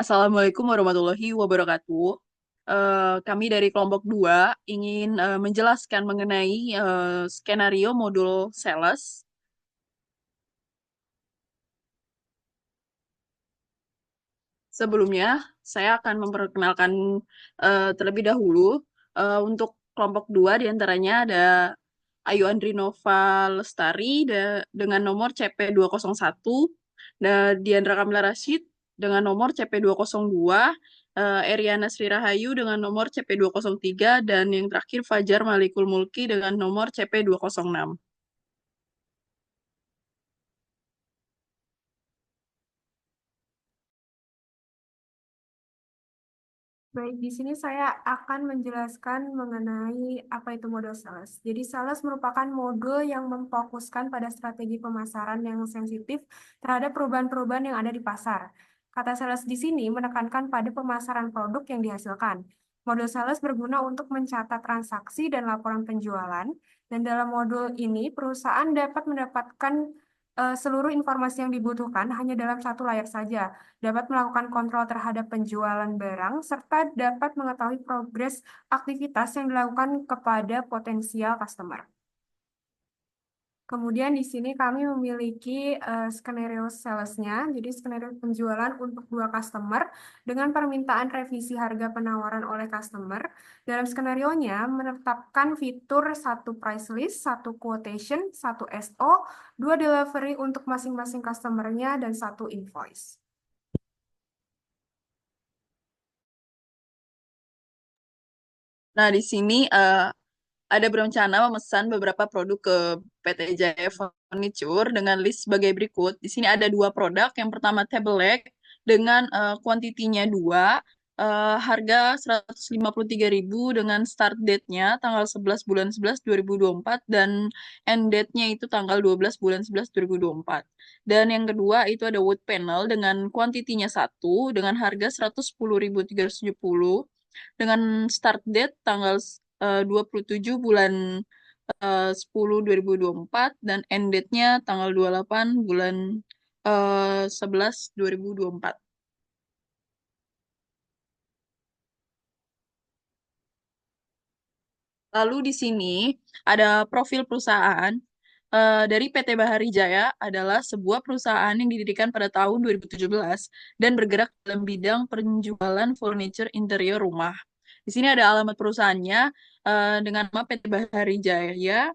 Assalamualaikum warahmatullahi wabarakatuh. Kami dari kelompok 2 ingin menjelaskan mengenai skenario modul sales. Sebelumnya, saya akan memperkenalkan terlebih dahulu. Untuk kelompok 2 diantaranya ada Ayu Andrinova Lestari dengan nomor CP201, dan Diandra Kamila Rashid dengan nomor CP202, Eriana Sri Rahayu dengan nomor CP203, dan yang terakhir Fajar Malikul Mulki dengan nomor CP206. Baik, di sini saya akan menjelaskan mengenai apa itu modul sales. Jadi, sales merupakan modul yang memfokuskan pada strategi pemasaran yang sensitif terhadap perubahan-perubahan yang ada di pasar. Kata sales di sini menekankan pada pemasaran produk yang dihasilkan. Modul sales berguna untuk mencatat transaksi dan laporan penjualan, dan dalam modul ini perusahaan dapat mendapatkan seluruh informasi yang dibutuhkan hanya dalam satu layar saja, dapat melakukan kontrol terhadap penjualan barang, serta dapat mengetahui progres aktivitas yang dilakukan kepada potensial customer. Kemudian di sini kami memiliki skenario salesnya, jadi skenario penjualan untuk dua customer dengan permintaan revisi harga penawaran oleh customer. Dalam skenarionya menetapkan fitur satu price list, satu quotation, satu SO, dua delivery untuk masing-masing customernya, dan satu invoice. Nah, di sini ada berencana memesan beberapa produk ke PT Jaya Furniture dengan list sebagai berikut. Di sini ada dua produk. Yang pertama table leg dengan kuantitinya 2, harga 153.000 dengan start date-nya tanggal 11 bulan 11 2024 dan end date-nya itu tanggal 12 bulan 11 2024. Dan yang kedua itu ada wood panel dengan kuantitinya 1 dengan harga 110.370 dengan start date tanggal 27 bulan 10 2024 dan end date-nya tanggal 28 bulan 11 2024. Lalu di sini ada profil perusahaan. Dari PT Bahari Jaya adalah sebuah perusahaan yang didirikan pada tahun 2017 dan bergerak dalam bidang penjualan furniture interior rumah. Di sini ada alamat perusahaannya dengan nama PT Bahari Jaya,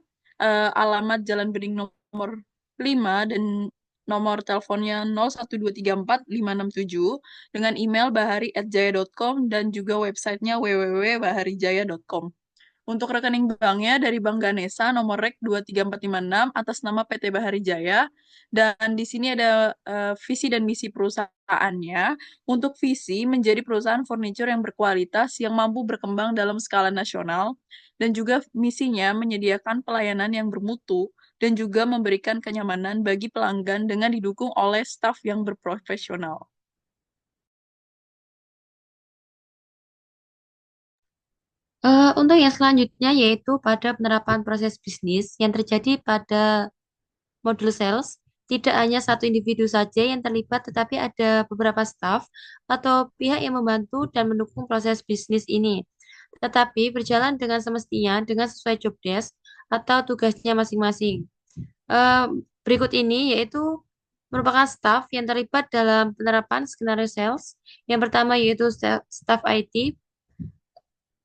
alamat Jalan Bening nomor 5 dan nomor teleponnya 01234 567 dengan email bahari@jaya.com dan juga websitenya www.baharijaya.com. Untuk rekening banknya dari Bank Ganesa nomor rek 23456 atas nama PT Bahari Jaya. Dan di sini ada visi dan misi perusahaannya. Untuk visi menjadi perusahaan furniture yang berkualitas yang mampu berkembang dalam skala nasional. Dan juga misinya menyediakan pelayanan yang bermutu dan juga memberikan kenyamanan bagi pelanggan dengan didukung oleh staf yang berprofesional. Untuk yang selanjutnya yaitu pada penerapan proses bisnis yang terjadi pada modul sales, tidak hanya satu individu saja yang terlibat, tetapi ada beberapa staf atau pihak yang membantu dan mendukung proses bisnis ini. Tetapi berjalan dengan semestinya dengan sesuai job desk atau tugasnya masing-masing. Eh, Berikut ini yaitu merupakan staf yang terlibat dalam penerapan skenario sales. Yang pertama yaitu staf IT,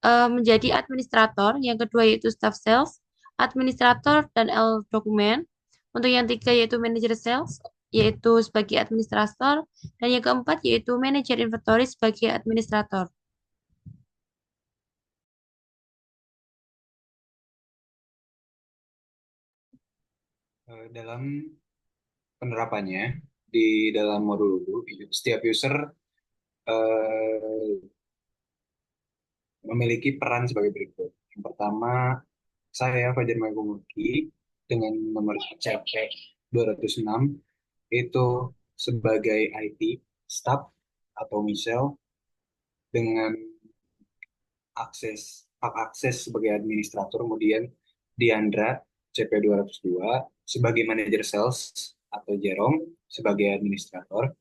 menjadi administrator, yang kedua yaitu staff sales, administrator dan L dokumen. Untuk yang tiga yaitu manager sales, yaitu sebagai administrator, dan yang keempat yaitu manager inventory sebagai administrator. Dalam penerapannya di dalam modul itu, setiap user eh, memiliki peran sebagai berikut. Yang pertama, saya Fajar Magumuki dengan nomor CP 206 itu sebagai IT staff atau misel dengan hak akses sebagai administrator, kemudian Diandra CP 202 sebagai manajer sales atau Jerome sebagai administrator,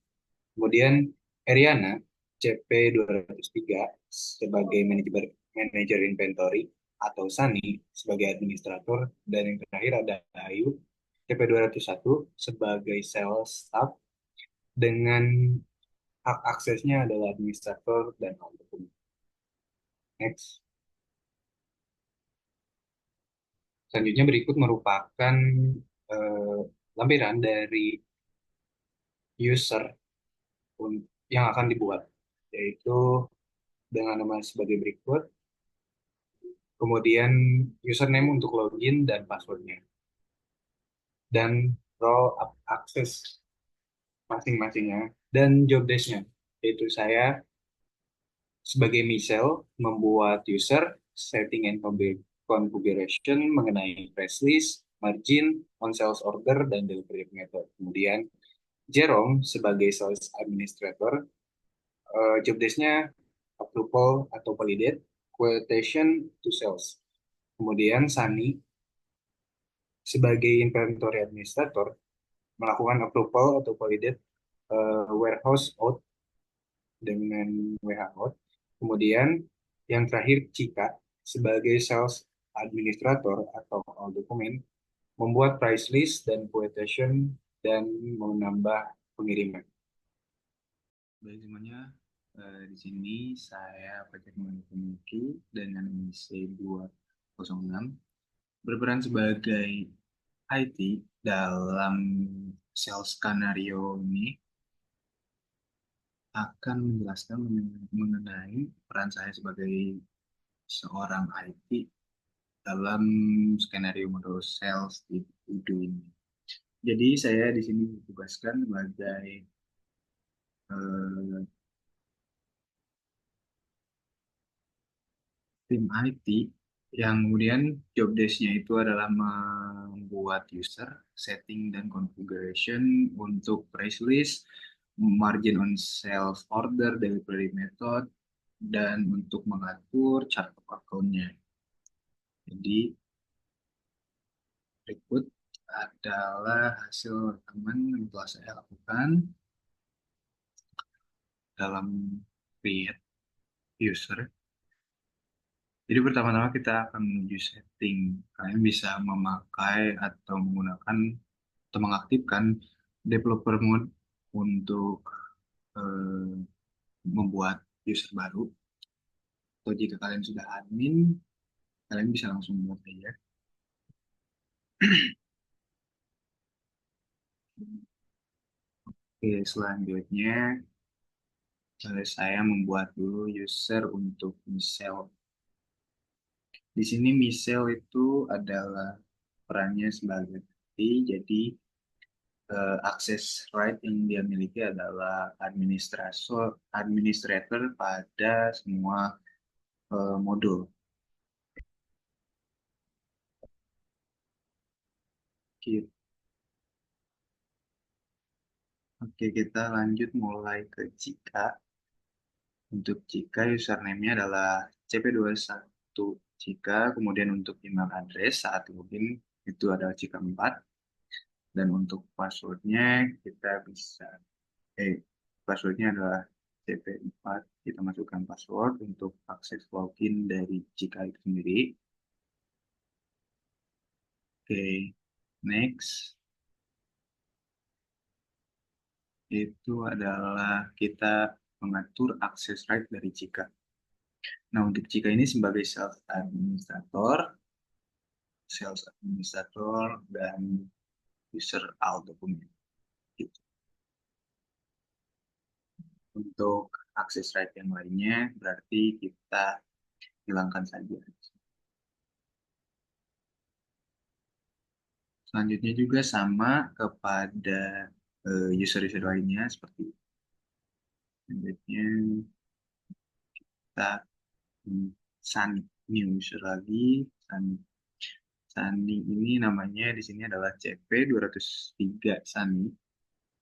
kemudian Eriana CP203 sebagai manajer inventory atau Sani sebagai administrator, dan yang terakhir ada Ayu CP201 sebagai sales staff dengan hak aksesnya adalah administrator dan algoritma. Next. Selanjutnya berikut merupakan eh, lampiran dari user yang akan dibuat, yaitu dengan nama sebagai berikut, kemudian username untuk login dan passwordnya, dan role akses masing-masingnya, dan job desk-nya, yaitu saya sebagai Michelle membuat user, setting and configuration mengenai price list, margin, on sales order, dan delivery method. Kemudian Jerome sebagai sales administrator, job desk-nya approval atau validate, quotation to sales. Kemudian Sunny sebagai inventory administrator melakukan approval atau validate warehouse out dengan WH out. Kemudian yang terakhir Cika sebagai sales administrator atau all dokumen membuat price list dan quotation dan menambah pengiriman. Baik semuanya, di sini saya Pacar Maniki dengan misi 206 berperan sebagai IT dalam sales skenario ini, akan menjelaskan mengenai peran saya sebagai seorang IT dalam skenario model sales di Udo ini. Jadi saya di sini ditugaskan sebagai eh, tim IT yang kemudian job desk-nya itu adalah membuat user, setting dan configuration untuk price list, margin on sales order, delivery method, dan untuk mengatur chart of account-nya. Jadi berikut adalah hasil rekaman yang telah saya lakukan dalam create user. Jadi pertama-tama kita akan menuju setting. Kalian bisa memakai atau menggunakan atau mengaktifkan developer mode untuk eh, membuat user baru. Atau jika kalian sudah admin, kalian bisa langsung buat aja. Oke, selanjutnya saya membuat dulu user untuk Michelle. Di sini Michelle itu adalah perannya sebagai IT, jadi akses right yang dia miliki adalah administrator pada semua modul. Oke, kita lanjut mulai ke Cika. Untuk Cika, username-nya adalah CP21 Cika, kemudian untuk email address saat login itu adalah Cika4, dan untuk passwordnya kita bisa, passwordnya adalah CP4, kita masukkan password untuk akses login dari Cika itu sendiri. Oke, next. Itu adalah kita mengatur akses right dari Cika. Nah, untuk Cika ini sebagai sales administrator, dan user all dokumen. Gitu. Untuk akses right yang lainnya, berarti kita hilangkan saja. Selanjutnya juga sama kepada user-user lainnya, seperti selanjutnya kita Sunny new user lagi. Sunny ini namanya di sini adalah CP203 Sunny.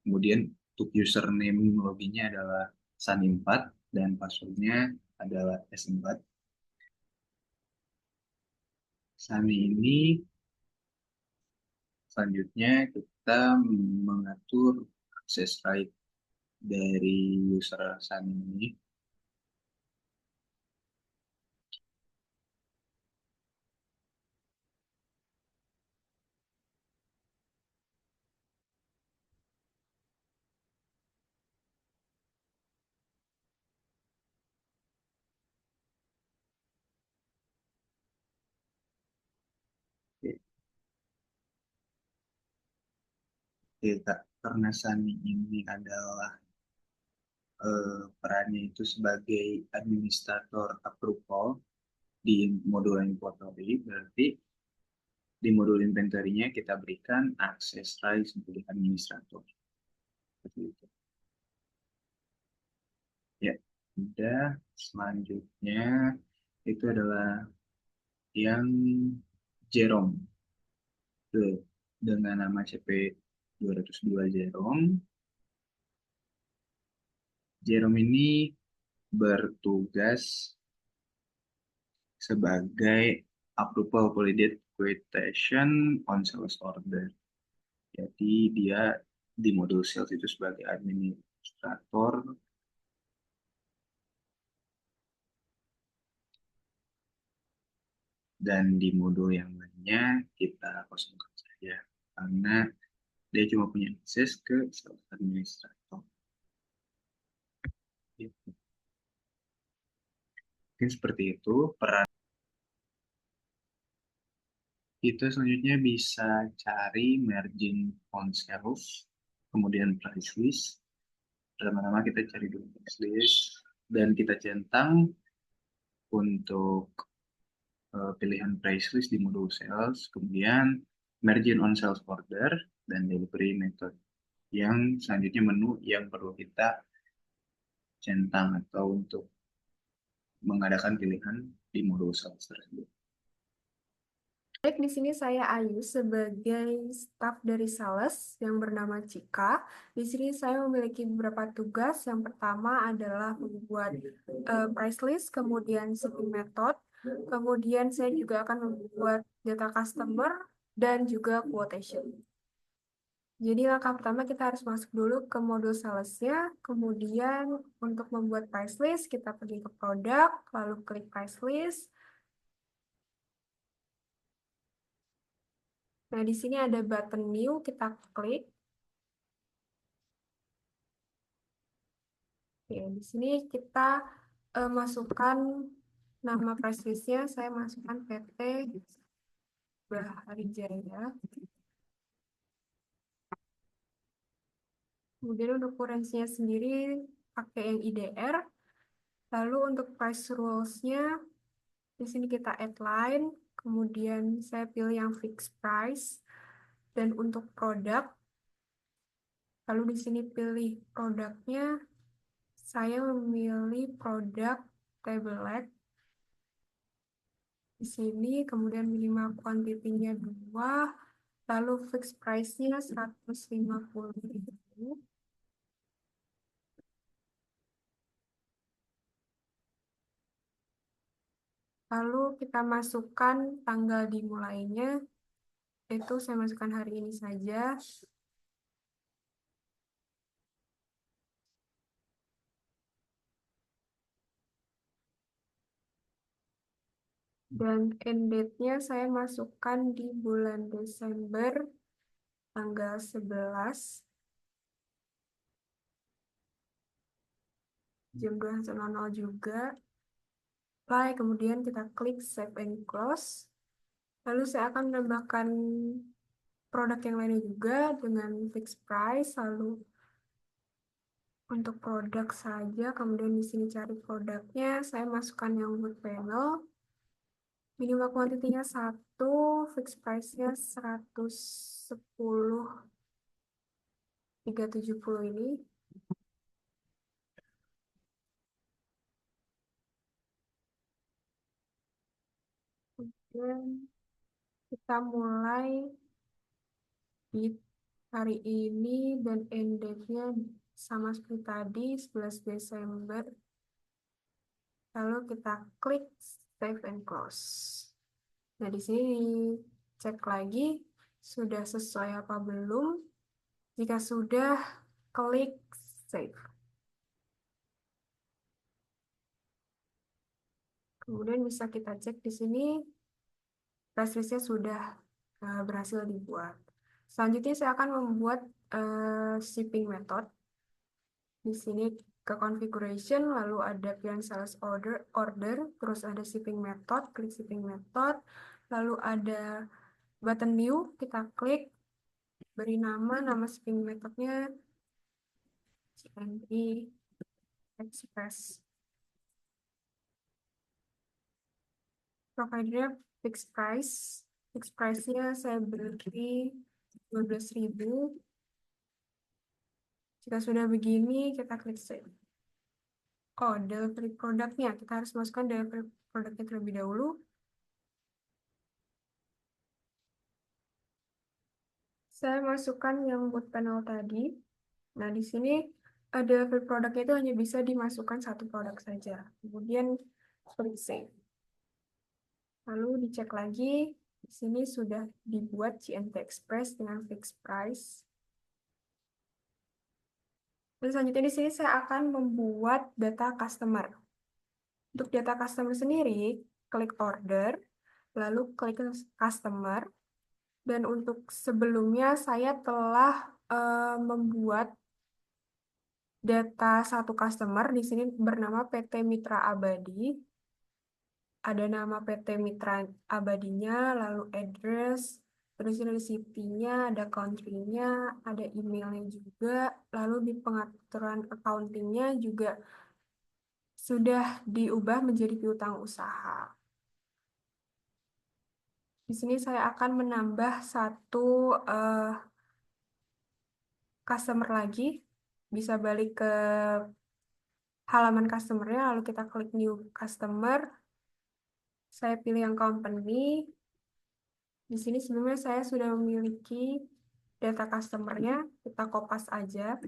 Kemudian untuk username loginnya adalah Sunny4 dan passwordnya adalah S4. Sunny ini selanjutnya kita mengatur akses right dari user Sunny ini. Ya, Kak, karena Sani ini adalah perannya itu sebagai administrator approval di modul inventory, berarti di modul inventory-nya kita berikan akses rights sebagai administrator. Seperti itu. Ya, udah. Selanjutnya itu adalah yang Jerome. Tuh, dengan nama CP 202 Jerome. Jerome ini bertugas sebagai approval validate quotation on sales order. Jadi dia di modul sales itu sebagai administrator dan di modul yang lainnya kita kosongkan saja karena dia cuma punya akses ke sales administrator. Gitu. Mungkin seperti itu peran. Kita selanjutnya bisa cari margin on sales, kemudian price list. Pertama-tama kita cari dulu price list dan kita centang untuk pilihan price list di modul sales, kemudian margin on sales order, dan delivery method. Yang selanjutnya menu yang perlu kita centang atau untuk mengadakan pilihan di modul sales tersebut. Baik, di sini saya Ayu sebagai staf dari sales yang bernama Cika. Di sini saya memiliki beberapa tugas. Yang pertama adalah membuat price list, kemudian shipping method, kemudian saya juga akan membuat data customer dan juga quotation. Jadi langkah pertama kita harus masuk dulu ke modul salesnya, kemudian untuk membuat price list kita pergi ke produk, lalu klik price list. Nah, di sini ada button new, kita klik. Oke, di sini kita masukkan nama price list-nya, saya masukkan PT Bahari Jaya. Kemudian untuk currency-nya sendiri pakai yang IDR. Lalu untuk price rules-nya, di sini kita add line, kemudian saya pilih yang fixed price. Dan untuk produk, lalu di sini pilih produknya, saya memilih produk table leg. Di sini kemudian minimal quantity-nya 2, lalu fixed price-nya 150.000. Lalu kita masukkan tanggal dimulainya, itu saya masukkan hari ini saja. Dan end date-nya saya masukkan di bulan Desember, tanggal 11, jam 12.00 juga. Apply, kemudian kita klik Save and Close. Lalu saya akan menambahkan produk yang lainnya juga dengan fixed price, lalu untuk produk saja, kemudian di sini cari produknya, saya masukkan yang wood panel, minimal quantity-nya 1, fixed price-nya 110.370 ini. Kemudian kita mulai di hari ini dan end date-nya sama seperti tadi, 11 Desember. Lalu kita klik Save and Close. Nah, di sini cek lagi sudah sesuai apa belum. Jika sudah, klik Save. Kemudian bisa kita cek di sini price list-nya sudah berhasil dibuat. Selanjutnya saya akan membuat shipping method. Di sini ke configuration, lalu ada pilihan sales order, terus ada shipping method, klik shipping method, lalu ada button new, kita klik, beri nama shipping methodnya CNE Express. Providernya fixed price. Fixed price-nya saya beri 12.000. Jika sudah begini, kita klik save. Oh, delivery produknya. Kita harus masukkan delivery produknya terlebih dahulu. Saya masukkan yang boot panel tadi. Nah, di sini delivery produknya itu hanya bisa dimasukkan satu produk saja. Kemudian klik save. Lalu dicek lagi. Di sini sudah dibuat CNT Express dengan fixed price. Dan selanjutnya di sini saya akan membuat data customer. Untuk data customer sendiri, klik order, lalu klik customer. Dan untuk sebelumnya saya telah membuat data satu customer di sini bernama PT Mitra Abadi. Ada nama PT Mitra Abadinya, lalu address, terus ada city-nya, ada country-nya, ada emailnya juga, lalu di pengaturan accounting-nya juga sudah diubah menjadi piutang usaha. Di sini saya akan menambah satu customer lagi. Bisa balik ke halaman customer-nya, lalu kita klik new customer. Saya pilih yang company. Di sini sebelumnya saya sudah memiliki data customer-nya. Kita kopas aja.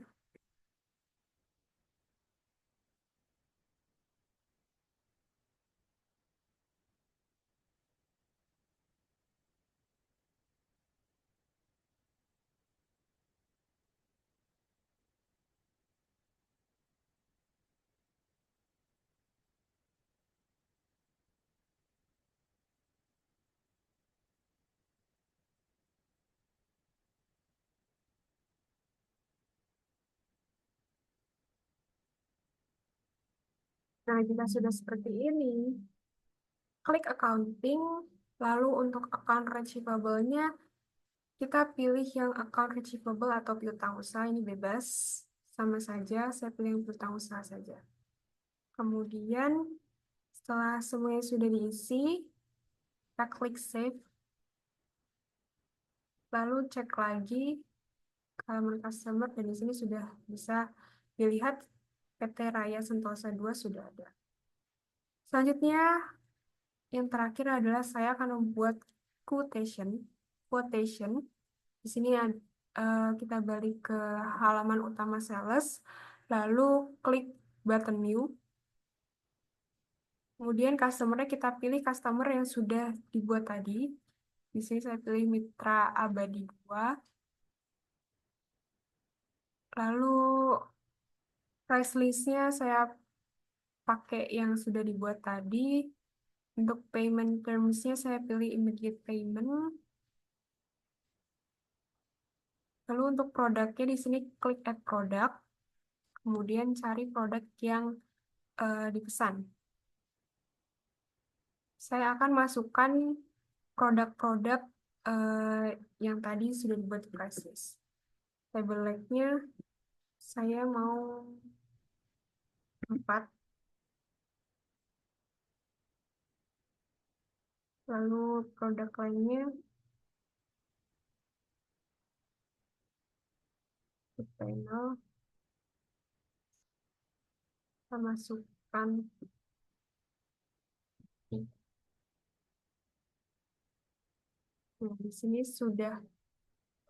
Nah, jika sudah seperti ini, klik accounting, lalu untuk account receivable-nya, kita pilih yang account receivable atau piutang usaha, ini bebas. Sama saja, saya pilih yang piutang usaha saja. Kemudian, setelah semuanya sudah diisi, kita klik save, lalu cek lagi halaman customer, dan di sini sudah bisa dilihat PT Raya Sentosa 2 sudah ada. Selanjutnya, yang terakhir adalah saya akan membuat quotation. Quotation. Di sini kita balik ke halaman utama sales, lalu klik button new. Kemudian customer-nya kita pilih customer yang sudah dibuat tadi. Di sini saya pilih Mitra Abadi 2. Lalu price list-nya saya pakai yang sudah dibuat tadi. Untuk payment terms-nya saya pilih immediate payment. Lalu untuk produknya di sini klik add product. Kemudian cari produk yang dipesan. Saya akan masukkan produk-produk yang tadi sudah dibuat di price list. Table leg-nya saya mau 4. Lalu produk lainnya ke panel. Kita masukkan nah, di sini sudah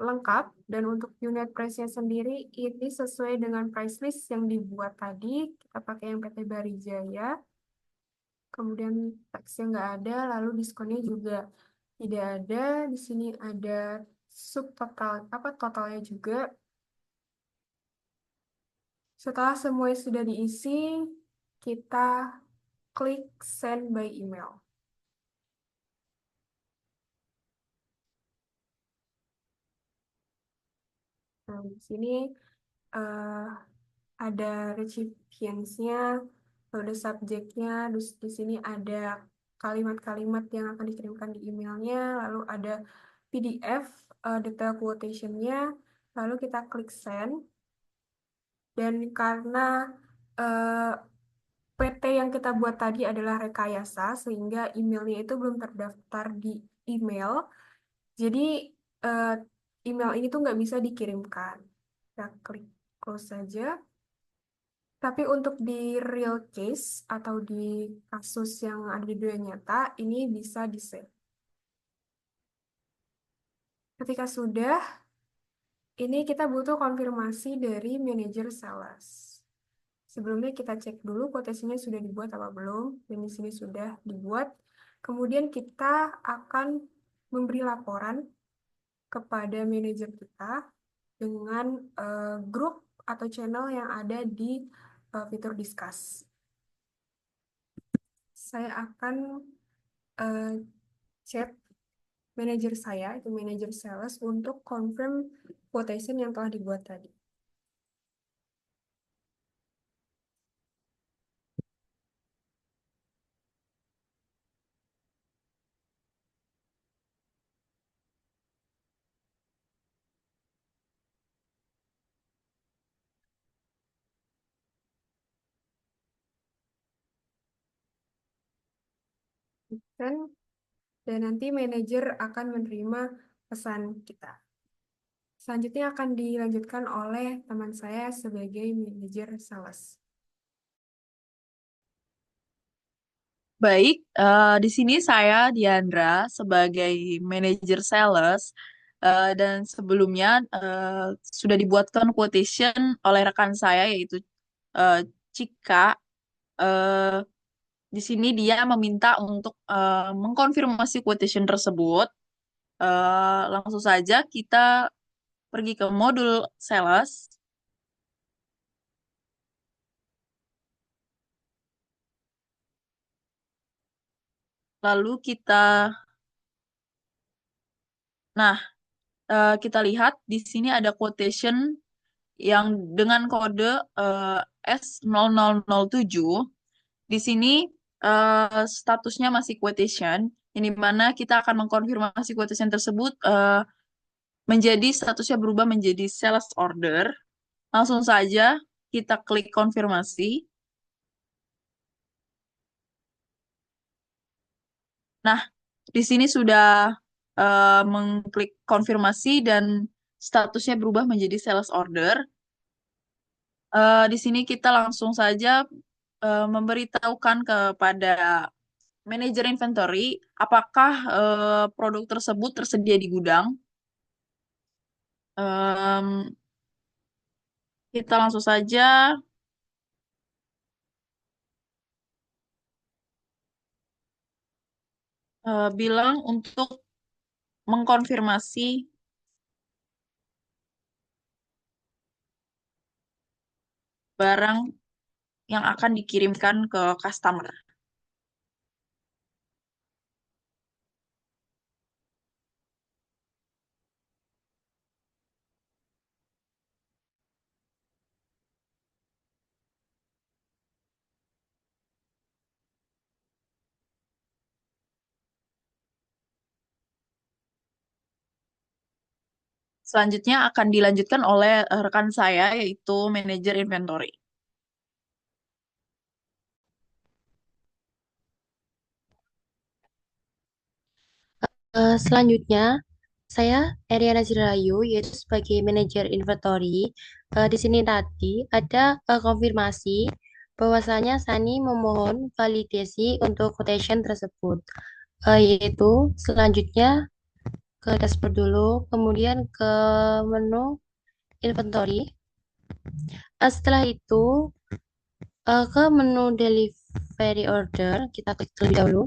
lengkap, dan untuk unit price-nya sendiri ini sesuai dengan price list yang dibuat tadi. Kita pakai yang PT Barijaya. Kemudian taxnya nggak ada, lalu diskonnya juga tidak ada. Di sini ada subtotal totalnya juga. Setelah semuanya sudah diisi, kita klik send by email. Nah, di sini ada recipients-nya, ada subjeknya, terus di sini ada kalimat-kalimat yang akan dikirimkan di emailnya, lalu ada PDF detail quotation-nya, lalu kita klik send. Dan karena eh, PT yang kita buat tadi adalah rekayasa, sehingga emailnya itu belum terdaftar di email, jadi eh, email ini tuh nggak bisa dikirimkan. Kita klik close saja. Tapi untuk di real case atau di kasus yang ada di dunia nyata, ini bisa di-save. Ketika sudah, ini kita butuh konfirmasi dari manajer sales. Sebelumnya kita cek dulu quotation-nya sudah dibuat apa belum, dan di sini sudah dibuat. Kemudian kita akan memberi laporan kepada manajer kita dengan grup atau channel yang ada di fitur Discuss. Saya akan chat manajer saya, itu manajer sales, untuk confirm quotation yang telah dibuat tadi. Dan, dan nanti manajer akan menerima pesan kita. Selanjutnya akan dilanjutkan oleh teman saya sebagai manajer sales. Baik, di sini saya Diandra sebagai manajer sales dan sebelumnya sudah dibuatkan quotation oleh rekan saya yaitu eh, Cika. Eh, di sini dia meminta untuk mengkonfirmasi quotation tersebut. Langsung saja kita pergi ke modul sales. Lalu nah, kita lihat di sini ada quotation yang dengan kode S0007. Di sini statusnya masih quotation, yang dimana kita akan mengkonfirmasi quotation tersebut menjadi statusnya berubah menjadi sales order. Langsung saja kita klik konfirmasi. Nah, di sini sudah mengklik konfirmasi dan statusnya berubah menjadi sales order. Di sini kita langsung saja memberitahukan kepada manajer inventory apakah produk tersebut tersedia di gudang. Em, kita langsung saja bilang untuk mengkonfirmasi barang yang akan dikirimkan ke customer. Selanjutnya akan dilanjutkan oleh rekan saya yaitu manajer inventory. Selanjutnya, saya Eriana Zirayu, yaitu sebagai manajer inventory. Di sini tadi ada konfirmasi bahwasanya Sani memohon validasi untuk quotation tersebut. Yaitu selanjutnya ke dashboard dulu, kemudian ke menu inventory. Setelah itu ke menu delivery order, kita klik terlebih dahulu.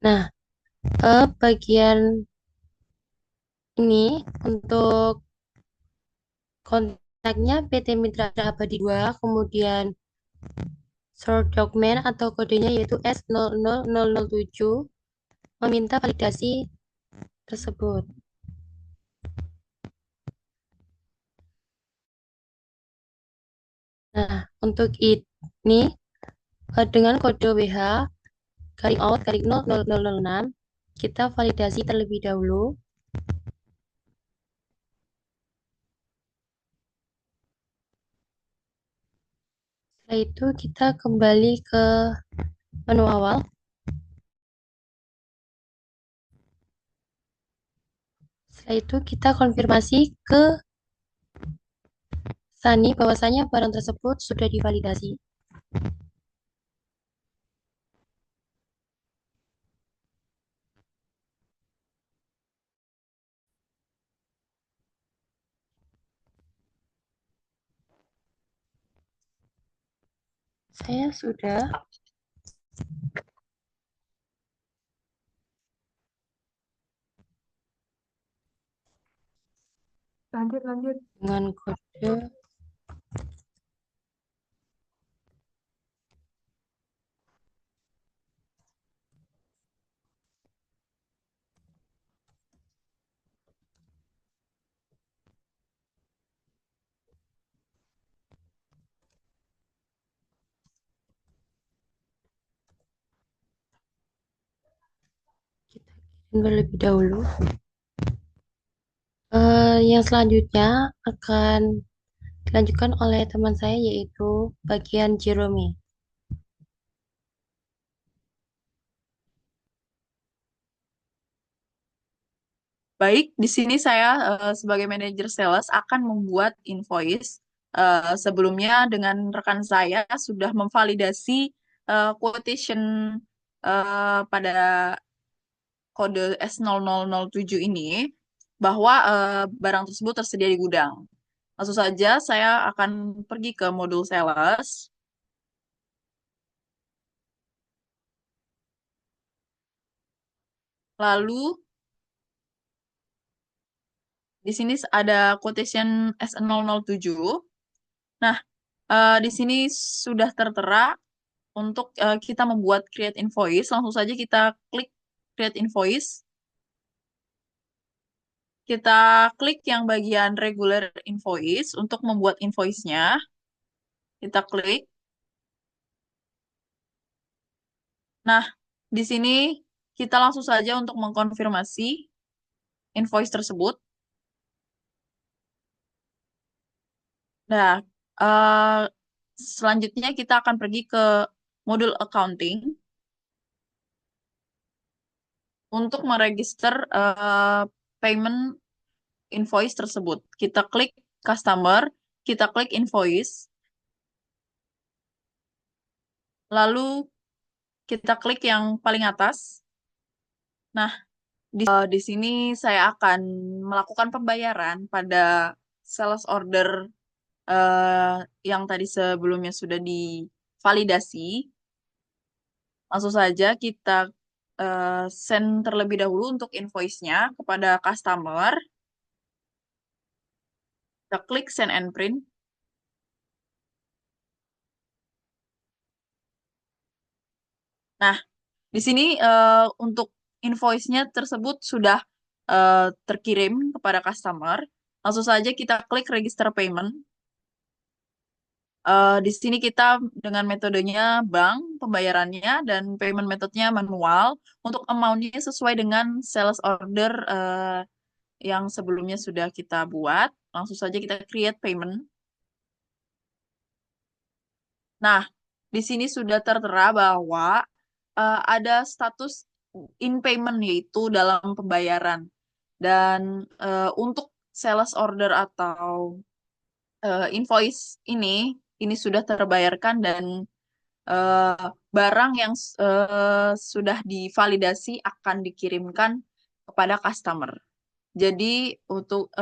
Nah, bagian ini untuk kontaknya PT Mitra Abadi 2, kemudian short document atau kodenya yaitu S00007 meminta validasi tersebut. Nah, untuk ini dengan kode WH garing out garing 00006 Kita validasi terlebih dahulu. Setelah itu kita kembali ke menu awal. Setelah itu kita konfirmasi ke Sani bahwasanya barang tersebut sudah divalidasi. Saya sudah. Lanjut, lanjut. Dengan kode kita kirim terlebih dahulu. Yang selanjutnya akan dilanjutkan oleh teman saya yaitu bagian Jerome. Baik, di sini saya sebagai manajer sales akan membuat invoice. Sebelumnya dengan rekan saya sudah memvalidasi quotation pada kode S0007 ini bahwa barang tersebut tersedia di gudang. Langsung saja saya akan pergi ke modul sales. Lalu di sini ada quotation S007. Nah, di sini sudah tertera untuk kita membuat create invoice. Langsung saja kita klik create invoice. Kita klik yang bagian regular invoice untuk membuat invoice-nya. Kita klik. Nah, di sini kita langsung saja untuk mengkonfirmasi invoice tersebut. Nah, selanjutnya kita akan pergi ke modul accounting untuk meregister payment invoice tersebut. Kita klik customer, kita klik invoice, lalu kita klik yang paling atas. Nah, di sini saya akan melakukan pembayaran pada sales order yang tadi sebelumnya sudah divalidasi. Langsung saja kita send terlebih dahulu untuk invoice-nya kepada customer. Kita klik send and print. Nah, di sini untuk invoice-nya tersebut sudah terkirim kepada customer. Langsung saja kita klik register payment. Di sini kita dengan metodenya bank pembayarannya dan payment metodenya manual. Untuk amount-nya sesuai dengan sales order yang sebelumnya sudah kita buat. Langsung saja kita create payment. Nah, di sini sudah tertera bahwa ada status in payment yaitu dalam pembayaran. Dan untuk sales order atau invoice ini sudah terbayarkan dan barang yang sudah divalidasi akan dikirimkan kepada customer. Jadi untuk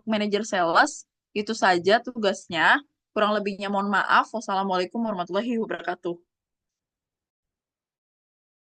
manajer sales itu saja tugasnya. Kurang lebihnya mohon maaf. Wassalamualaikum warahmatullahi wabarakatuh.